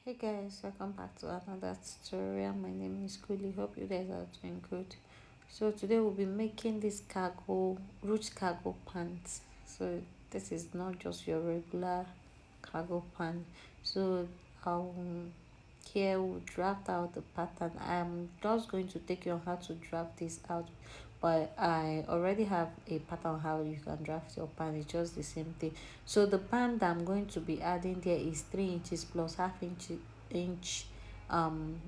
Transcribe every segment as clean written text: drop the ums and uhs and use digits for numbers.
Hey guys, welcome back to another tutorial. My name is Kuli. Hope you guys are doing good. So today we'll be making this ruched cargo pants. So this is not just your regular cargo pant. So um here we'll draft out the pattern. I'm just going to take you on how to draft this out, but I already have a pattern how you can draft your pan. It's just the same thing. So the pan that I'm going to be adding there is 3 inches plus half inch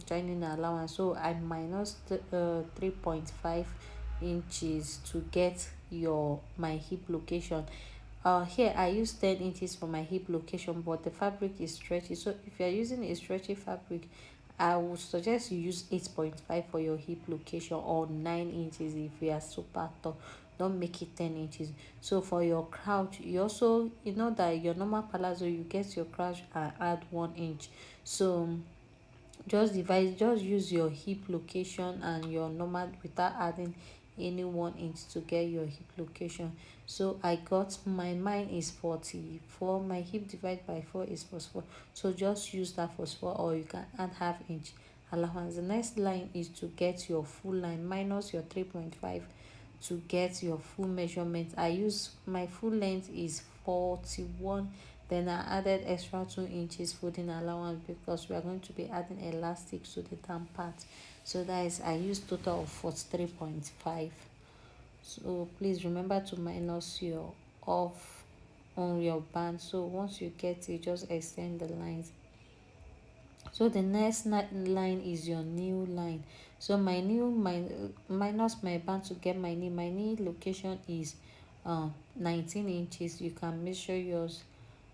joining allowance. So I minus 3.5 inches to get my hip location. Here I use 10 inches for my hip location, but the fabric is stretchy. So if you're using a stretchy fabric, I would suggest you use 8.5 for your hip location, or 9 inches if you are super tall. Don't make it 10 inches. So for your crouch, you know that your normal palazzo, you get your crouch and add 1 inch. So just use your hip location and your normal without adding any 1 inch to get your hip location. So I got mine is 44. My hip divided by 4 is 44. So just use that 44, or you can add half inch allowance. The next line is to get your full line minus your 3.5 to get your full measurement. I use my full length is 41, then I added extra 2 inches folding allowance because we are going to be adding elastic to the down part. So that is, I use total of 43.5. So please remember to minus your off on your band. So once you get it, just extend the lines. So the next line is your new line. So minus my band to get my knee location is 19 inches. You can measure yours.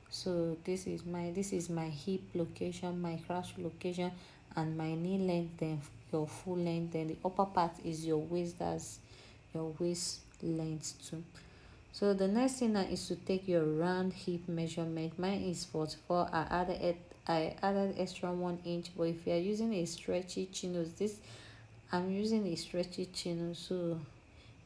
So this is my hip location, my crouch location, and my knee length, then your full length, then the upper part is your waist. That's your waist length too. So the next thing now is to take your round hip measurement. Mine is 44. I added extra 1 inch. But if you are using a stretchy chinos, I'm using a stretchy chino, so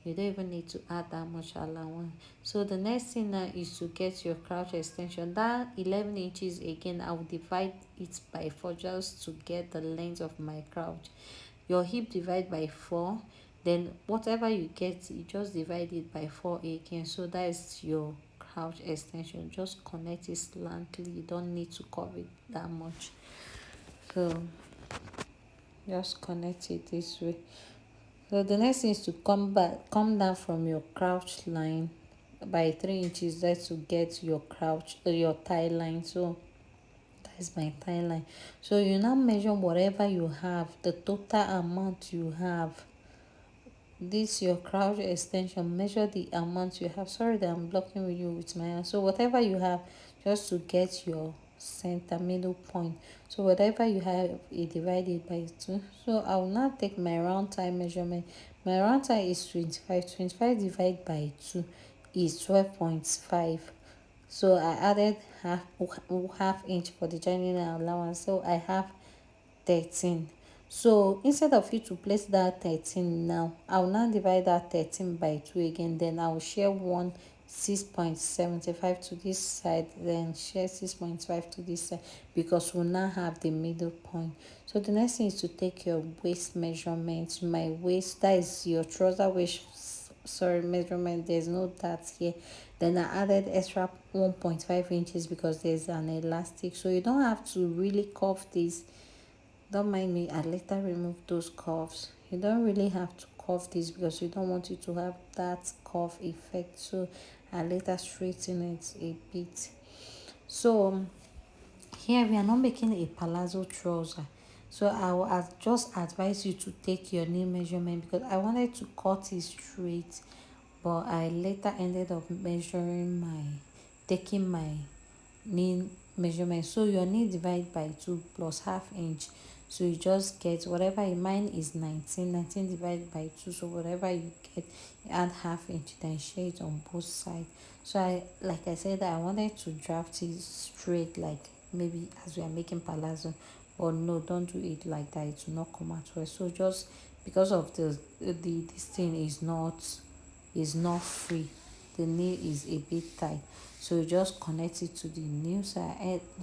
you don't even need to add that much allowance. So the next thing now is to get your crouch extension. That 11 inches again, I will divide it by 4 just to get the length of my crouch. Your hip divide by 4, then whatever you get, you just divide it by 4 again. So that is your crouch extension. Just connect it slantly. You don't need to curve it that much. So just connect it this way. So the next thing is to come down from your crouch line by 3 inches, there to get your your thigh line. So that is my thigh line. So you now measure whatever you have, the total amount you have. This your crouch extension, measure the amount you have. Sorry that I'm blocking with you with my hand. So whatever you have, just to get your center middle point. So whatever you have, you divide it by 2. So I will now take my round thigh measurement. My round thigh is 25. 25 divided by 2 is 12.5. So I added half inch for the joining allowance. So I have 13. So instead of you to place that 13 now, I will now divide that 13 by 2 again. Then I will share 6.75 to this side, then share 6.5 to this side, because we'll now have the middle point. So the next thing is to take your waist measurement. My waist, that is your trouser waist, sorry, measurement. There's no that here. Then I added extra 1.5 inches because there's an elastic, so you don't have to really cuff this. Don't mind me, I later remove those cuffs. You don't really have to cuff this because you don't want it to have that cuff effect. So I later straighten it a bit. So here we are not making a palazzo trouser. So I will just advise you to take your knee measurement, because I wanted to cut it straight, but I later ended up taking my knee measurement. So your knee divide by 2 plus half inch. So you just get whatever mine is 19 divided by 2. So whatever you get, you add half inch, then share it on both sides. So like I said, I wanted to draft it straight, like maybe as we are making palazzo, but no, don't do it like that. It will not come out well. So just because of this thing is not free, the nail is a bit tight, so you just connect it to the nail. So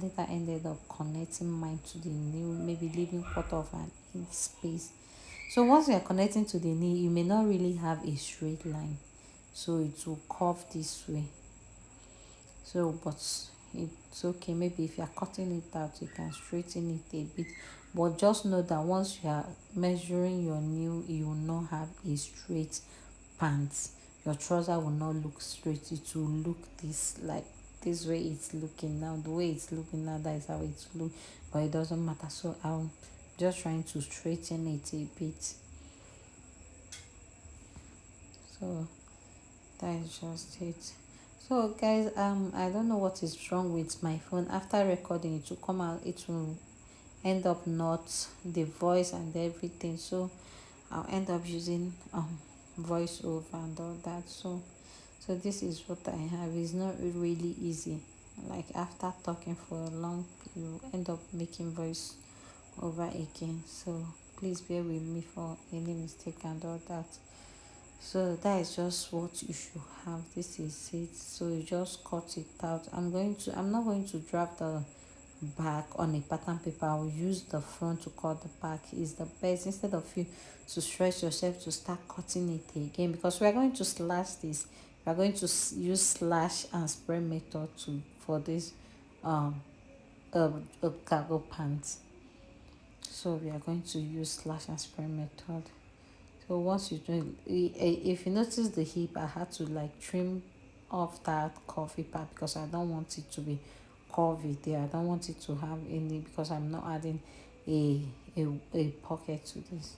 later ended up connecting mine to the nail, maybe leaving quarter of an inch space. So once you are connecting to the nail, you may not really have a straight line, so it will curve this way. So but it's okay, maybe if you are cutting it out you can straighten it a bit, but just know that once you are measuring your nail, you will not have a straight pants. Your trouser will not look straight, it will look this, like this way it's looking now. The way it's looking now, that is how it look, but it doesn't matter. So I'm just trying to straighten it a bit. So that is just it. So guys, I don't know what is wrong with my phone. After recording, it will come out, it will end up not the voice and everything. So I'll end up using voiceover and all that. So this is what I have. It's not really easy, like after talking for a long, you end up making voice over again. So please bear with me for any mistake and all that. So that is just what you should have. This is it. So you just cut it out. I'm not going to draft the back on a pattern paper. I will use the front to cut the back. Is the best, instead of you to stress yourself to start cutting it again, because we are going to slash this. We are going to use slash and spread method to for this um cargo pants. So we are going to use slash and spread method. So once you do, if you notice the hip, I had to like trim off that curvy part because I don't want it to be curvy there. I don't want it to have any, because I'm not adding a a pocket to this.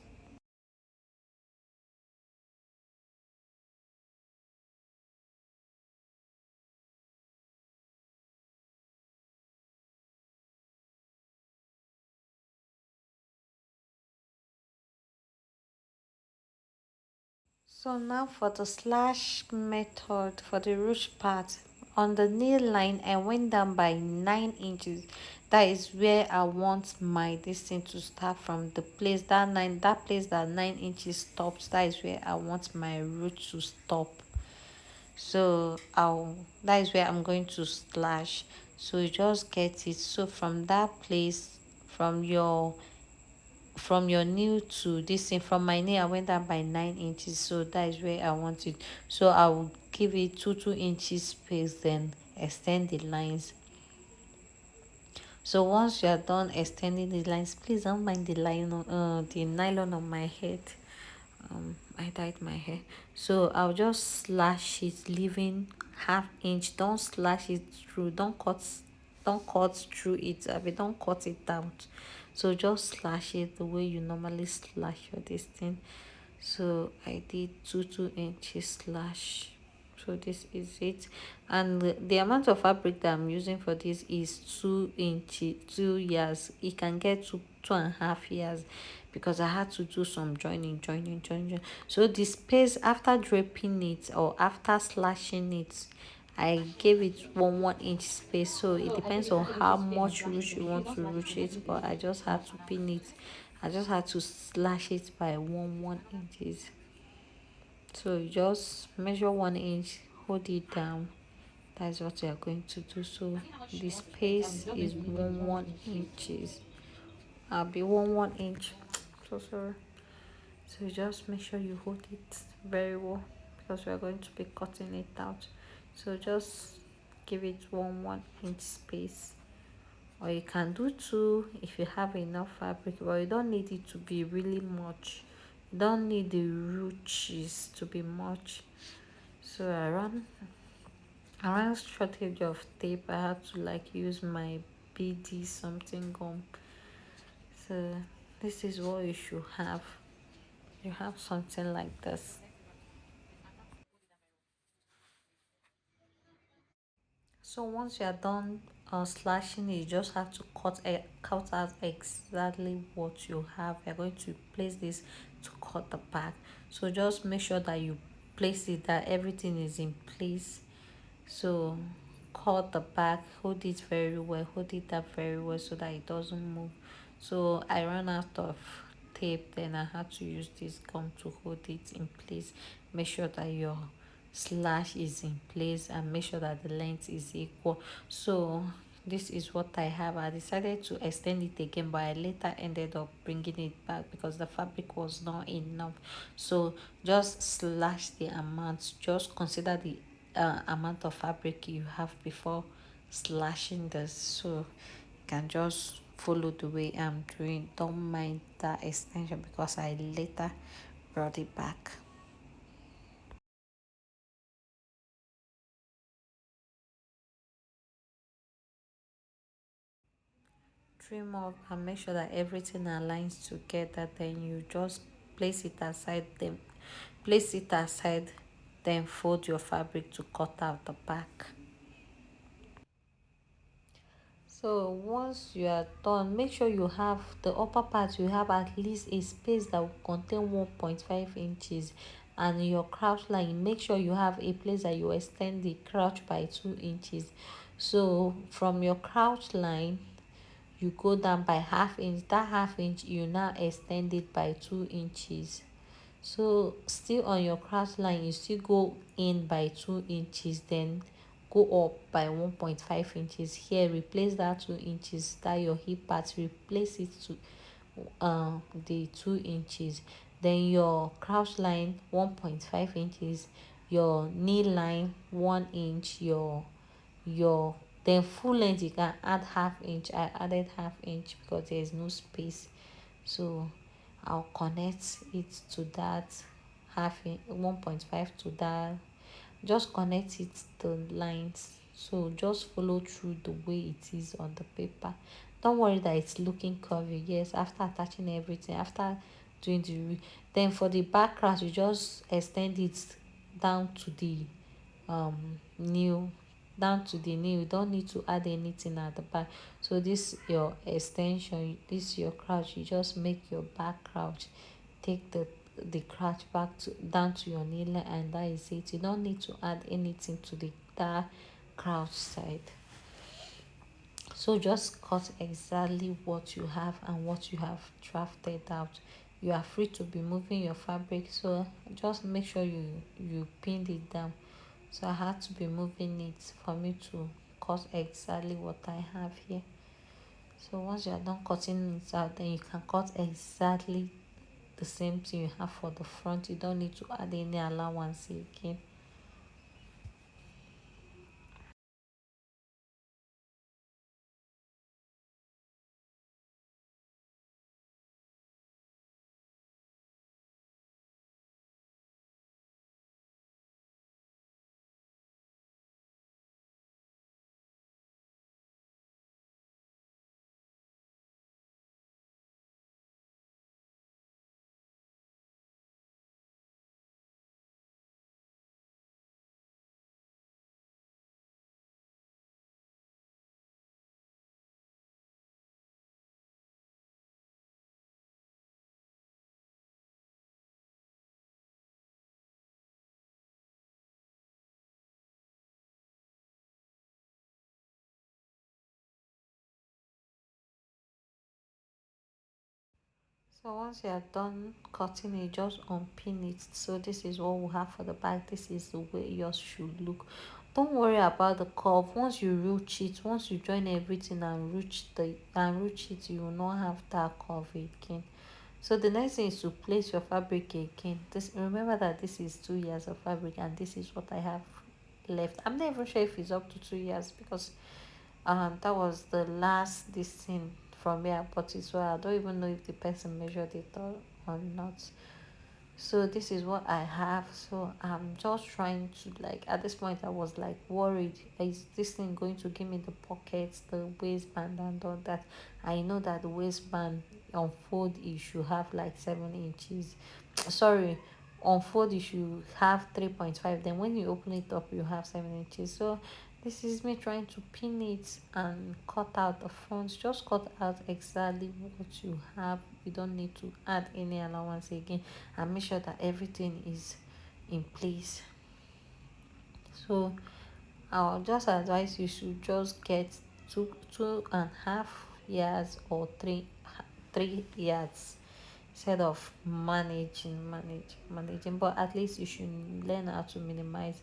So now for the slash method for the ruched part, on the nail line I went down by 9 inches. That is where I want my this thing to start from. The place that place that 9 inches stops, that is where I want my root to stop. So I'll that is where I'm going to slash. So you just get it. So from that place, from your nail to this thing, from my nail I went down by 9 inches, so that is where I want it. So I will give it 2 inches space, then extend the lines. So once you are done extending the lines, please don't mind the line on the nylon on my head. I dyed my hair. So I'll just slash it, leaving half inch. Don't slash it through, don't cut through it. I mean, don't cut it out. So just slash it the way you normally slash your this thing. So I did 2 inches slash. So this is it, and the amount of fabric that I'm using for this is 2 inches, 2 years. It can get to 2.5 years, because I had to do some joining. So the space after draping it or after slashing it, I gave it 1 inch space. So it depends on how much ruch you want to ruch it, but I just had to pin it. I just had to slash it by 1 inches. So you just measure 1 inch, hold it down. That's what you are going to do. So the space is 1 inches. I'll be 1 inch. So sorry. So you just make sure you hold it very well, because we are going to be cutting it out. So just give it 1 inch space, or you can do two if you have enough fabric, but you don't need it to be really much. You don't need the ruches to be much. So around shortage of tape, I had to like use my BD something gum. So this is what you should have. You have something like this. So once you are done slashing it, you just have to cut out exactly what you have. You're going to place this to cut the back. So just make sure that you place it, that everything is in place. So cut the back, hold it very well, hold it up very well so that it doesn't move. So I ran out of tape, then I had to use this gum to hold it in place. Make sure that slash is in place, and make sure that the length is equal. So this is what I have. I decided to extend it again, but I later ended up bringing it back because the fabric was not enough. So just slash the amount. Just consider the amount of fabric you have before slashing this. So you can just follow the way I'm doing. Don't mind that extension because I later brought it back. Trim up and make sure that everything aligns together, then you just place it aside, then fold your fabric to cut out the back. So once you are done, make sure you have the upper part, you have at least a space that will contain 1.5 inches, and your crouch line, make sure you have a place that you extend the crouch by 2 inches. So from your crouch line, you go down by half inch. That half inch you now extend it by 2 inches. So still on your cross line, you still go in by 2 inches, then go up by 1.5 inches. Here replace that 2 inches, that your hip part, replace it to the 2 inches. Then your crouch line 1.5 inches, your knee line 1 inch, your then full length you can add half inch. I added half inch because there is no space, so I'll connect it to that half in 1.5 to that. Just connect it to lines, so just follow through the way it is on the paper. Don't worry that it's looking curvy. Yes, after attaching everything, after doing then for the back cross, you just extend it down to the new down to the knee. You don't need to add anything at the back. So this your extension, this your crouch, you just make your back crouch, take the crouch back to down to your knee line, and that is it. You don't need to add anything to the that crouch side. So just cut exactly what you have and what you have drafted out. You are free to be moving your fabric, so just make sure you pinned it down. So I had to be moving it for me to cut exactly what I have here. So once you are done cutting it out, then you can cut exactly the same thing you have for the front. You don't need to add any allowance again. So once you are done cutting it, just unpin it. So this is what we have for the back. This is the way yours should look. Don't worry about the curve. Once you ruch it, once you join everything and ruch it, you will not have that curve again. So the next thing is to place your fabric again. This, remember that this is 2 years of fabric, and this is what I have left. I'm not even sure if it's up to 2 years because that was the last this thing from where I bought it, so I don't even know if the person measured it or not. So this is what I have. So I'm just trying to, like, at this point I was like worried, is this thing going to give me the pockets, the waistband and all that? I know that the waistband on fold it should have like 7 inches. Sorry, on fold you should have 3.5, then when you open it up you have 7 inches. So this is me trying to pin it and cut out the front. Just cut out exactly what you have. You don't need to add any allowance again, and make sure that everything is in place. So I'll just advise you should just get two and a half yards or three yards instead of managing. But at least you should learn how to minimize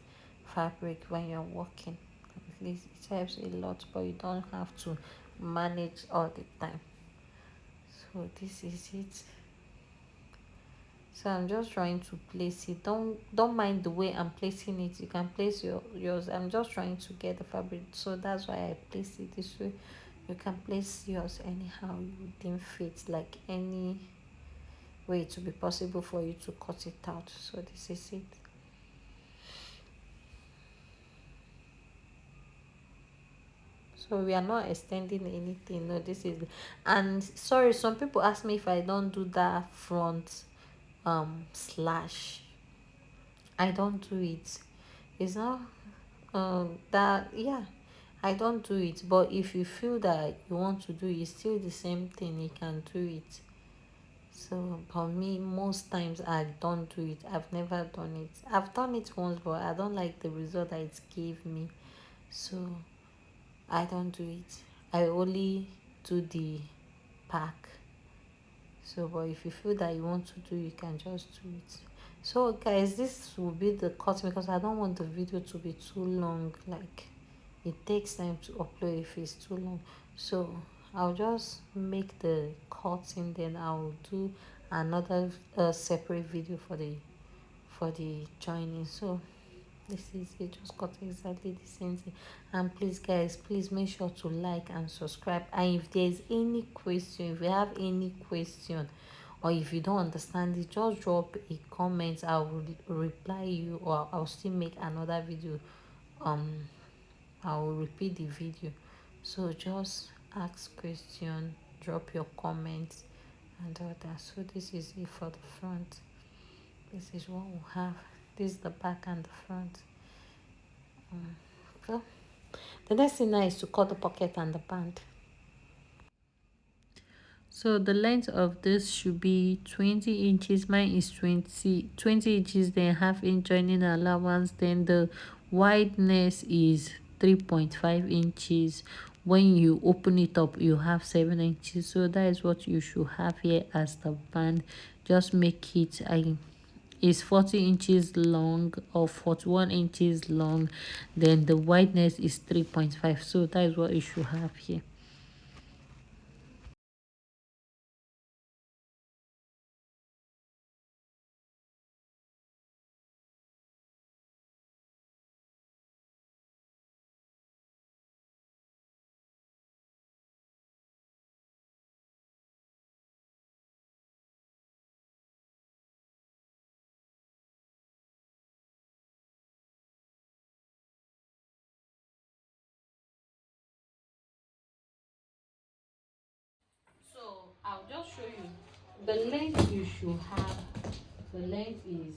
fabric when you're working. At least it helps a lot, but you don't have to manage all the time. So this is it. So I'm just trying to place it. Don't mind the way I'm placing it. You can place yours. I'm just trying to get the fabric, so that's why I place it this way. You can place yours anyhow you deem fit, like any way to be possible for you to cut it out. So this is it. So we are not extending anything. No, this is, and sorry, some people ask me if I don't do that front slash. I don't do it. It's not that, yeah, I don't do it. But if you feel that you want to do it, it's still the same thing, you can do it. So for me, most times I don't do it. I've never done it. I've done it once, but I don't like the result that it gave me. So I don't do it. I only do the pack. So but if you feel that you want to do, you can just do it. So guys, this will be the cut, because I don't want the video to be too long. Like, it takes time to upload if it's too long. So I'll just make the cutting, then I'll do another separate video for the joining. So this is it, just got exactly the same thing. And please guys, please make sure to like and subscribe. And if there's any question, if you have any question, or if you don't understand it, just drop a comment. I will reply you, or I'll still make another video. um I will repeat the video. So just ask question, drop your comments and all that. So this is it for the front. This is what we have. This is the back and the front. So the next thing now is to cut the pocket and the band. So the length of this should be 20 inches. Mine is 20 inches, then half inch joining allowance. Then the wideness is 3.5 inches. When you open it up, you have 7 inches. So that is what you should have here as the band. Just make it is 40 inches long or 41 inches long. Then the wideness is 3.5. So that is what you should have here. So I'll just show you the length you should have. The length is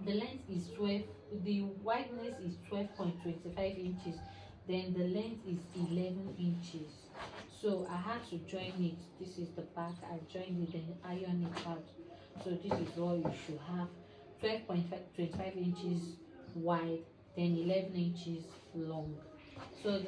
the length is 12. The wideness is 12.25 inches. Then the length is 11 inches. So I had to join it. This is the back. I joined it, then iron it out. So this is what you should have: 12.25 inches wide, then 11 inches long. So